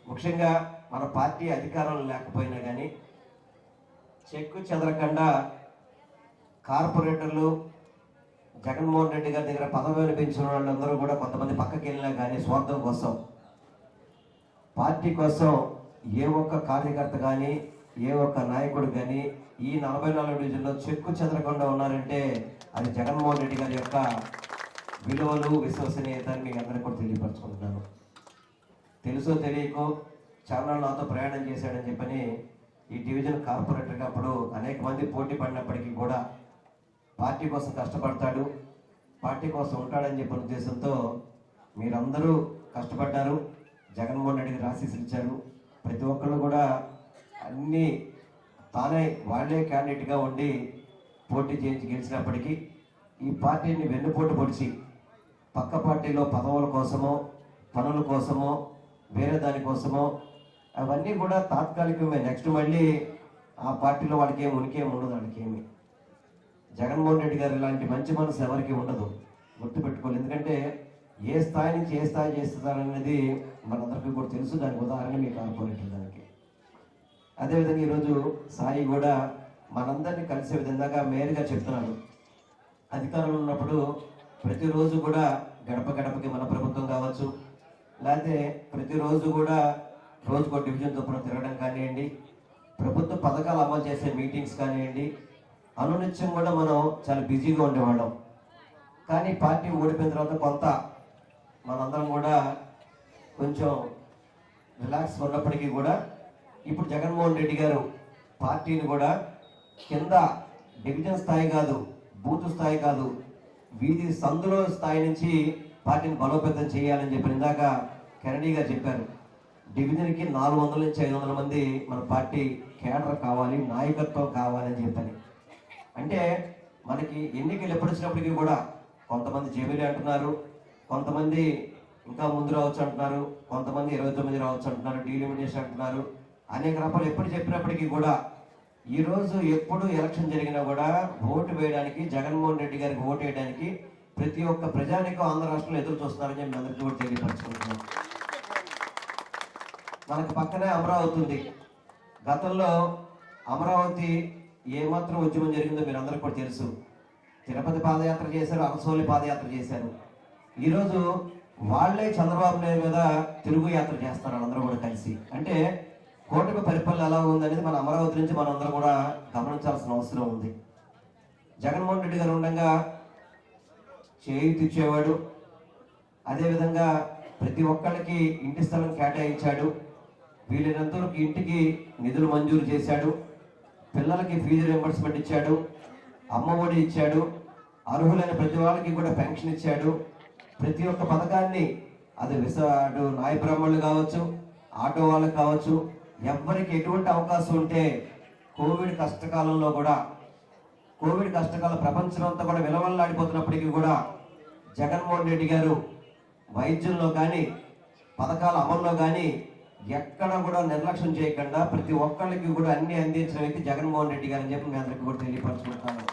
ముఖ్యంగా మన పార్టీ అధికారంలో లేకపోయినా కానీ చెక్కు చెదరకుండా కార్పొరేటర్లు జగన్మోహన్ రెడ్డి గారి దగ్గర పదవిని పెంచిన వాళ్ళందరూ కూడా కొంతమంది పక్కకి వెళ్ళినా కానీ స్వార్థం కోసం, పార్టీ కోసం ఏ ఒక్క కార్యకర్త కానీ ఏ ఒక్క నాయకుడు కానీ ఈ 44 డివిజన్లో చెక్కు చెదరకుండా ఉన్నారంటే అది జగన్మోహన్ రెడ్డి గారి యొక్క విలువలు, విశ్వసనీయత అని మీకు అందరికీ కూడా తెలియపరచుకుంటున్నాను. తెలుసో తెలియకో చాలా నాతో ప్రయాణం చేశాడని చెప్పని ఈ డివిజన్ కార్పొరేటర్గా అప్పుడు అనేక మంది పోటీ పడినప్పటికీ కూడా పార్టీ కోసం కష్టపడతాడు, పార్టీ కోసం ఉంటాడని చెప్పిన ఉద్దేశంతో మీరందరూ కష్టపడ్డారు. జగన్మోహన్ రెడ్డికి ఆశీస్సులు ఇచ్చారు. ప్రతి ఒక్కళ్ళు కూడా అన్నీ తానే వాళ్ళే క్యాండిడేట్గా ఉండి పోటీ చేయించి గెలిచినప్పటికీ ఈ పార్టీని వెన్నుపోటు పొడిచి పక్క పార్టీలో పదవుల కోసమో పనుల కోసమో వేరే దానికోసమో అవన్నీ కూడా తాత్కాలికమే. నెక్స్ట్ మళ్ళీ ఆ పార్టీలో వాడికి ఏమి ఉనికేమి ఉండదు. వాడికి ఏమి జగన్మోహన్ రెడ్డి గారు ఇలాంటి మంచి మనసు ఎవరికి ఉండదు, గుర్తుపెట్టుకోవాలి. ఎందుకంటే ఏ స్థాయి నుంచి ఏ స్థాయి చేస్తారనేది మనందరికీ కూడా తెలుసు. దానికి ఉదాహరణ మీ కార్పొరేటర్. దానికి అదేవిధంగా ఈరోజు సాయి కూడా మనందరినీ కలిసే విధంగా మేలుగా చెప్తున్నాను. అధికారంలో ఉన్నప్పుడు ప్రతిరోజు కూడా గడప గడపకి మన ప్రభుత్వం కావచ్చు, లేకపోతే ప్రతిరోజు కూడా రోజుకో డివిజన్ చొప్పున తిరగడం కానివ్వండి, ప్రభుత్వ పథకాలు అమలు చేసే మీటింగ్స్ కానివ్వండి, అనునిత్యం కూడా మనం చాలా బిజీగా ఉండేవాళ్ళం. కానీ పార్టీ ఓడిపోయిన తర్వాత కొంత మనందరం కూడా కొంచెం రిలాక్స్ ఉన్నప్పటికీ కూడా ఇప్పుడు జగన్మోహన్ రెడ్డి గారు పార్టీని కూడా కింద డివిజన్ స్థాయి కాదు, బూత్ స్థాయి కాదు, వీధి సందులో స్థాయి నుంచి పార్టీని బలోపేతం చేయాలని చెప్పి ఇందాక కెనడీ గారు చెప్పారు. డివిజన్కి 400 నుంచి 500 మంది మన పార్టీ కేడర్ కావాలి, నాయకత్వం కావాలని చెప్పని. అంటే మనకి ఎన్నికలు ఎప్పుడు వచ్చినప్పటికీ కూడా కొంతమంది జమిలీ అంటున్నారు, కొంతమంది ఇంకా ముందు రావచ్చు అంటున్నారు, కొంతమంది 29 రావచ్చు అంటున్నారు, డీలిమిటేషన్ అంటున్నారు, అనేక రకాలు ఎప్పుడు చెప్పినప్పటికీ కూడా ఈరోజు ఎప్పుడు ఎలక్షన్ జరిగినా కూడా ఓటు వేయడానికి, జగన్మోహన్ రెడ్డి గారికి ఓటు వేయడానికి ప్రతి ఒక్క ప్రజానికం ఆంధ్ర రాష్ట్రంలో ఎదురు చూస్తున్నారని చెప్పి అందరికీ కూడా తెలియపరచుకుంటున్నాం. మనకు పక్కనే అమరావతి ఉంది. గతంలో అమరావతి ఏమాత్రం ఉద్యమం జరిగిందో మీరు అందరికీ కూడా తెలుసు. తిరుపతి పాదయాత్ర చేశారు, అనసోలి పాదయాత్ర చేశారు. ఈరోజు వాళ్లే చంద్రబాబు నాయుడు మీద తిరుగు యాత్ర చేస్తున్నారు అందరూ కూడా కలిసి. అంటే కూటమి పరిపాలన ఎలా ఉందనేది మన అమరావతి నుంచి మనం అందరం కూడా గమనించాల్సిన అవసరం ఉంది. జగన్మోహన్ రెడ్డి గారు ఉండగా చేయూతిచ్చేవాడు, అదేవిధంగా ప్రతి ఒక్కళ్ళకి ఇంటి స్థలం కేటాయించాడు, వీలైనంత వరకు ఇంటికి నిధులు మంజూరు చేశాడు, పిల్లలకి ఫీజు రియంబర్స్మెంట్ ఇచ్చాడు, అమ్మ ఒడి ఇచ్చాడు, అర్హులైన ప్రతి వాళ్ళకి కూడా పెన్షన్ ఇచ్చాడు. ప్రతి ఒక్క పథకాన్ని అది అటు నాయ బ్రాహ్మణులు కావచ్చు, ఆటో వాళ్ళకి కావచ్చు, ఎవరికి ఎటువంటి అవకాశం ఉంటే కోవిడ్ కష్టకాలంలో కూడా, కోవిడ్ కష్టకాల ప్రపంచం అంతా కూడా విలవల్లాడిపోతున్నప్పటికీ కూడా జగన్మోహన్ రెడ్డి గారు వైద్యంలో కానీ పథకాల అమల్లో కానీ ఎక్కడ కూడా నిర్లక్ష్యం చేయకుండా ప్రతి ఒక్కళ్ళకి కూడా అన్ని అందించిన వ్యక్తి జగన్మోహన్ రెడ్డి గారు అని చెప్పి మీ అందరికీ కూడా తెలియపరచుకుంటాను.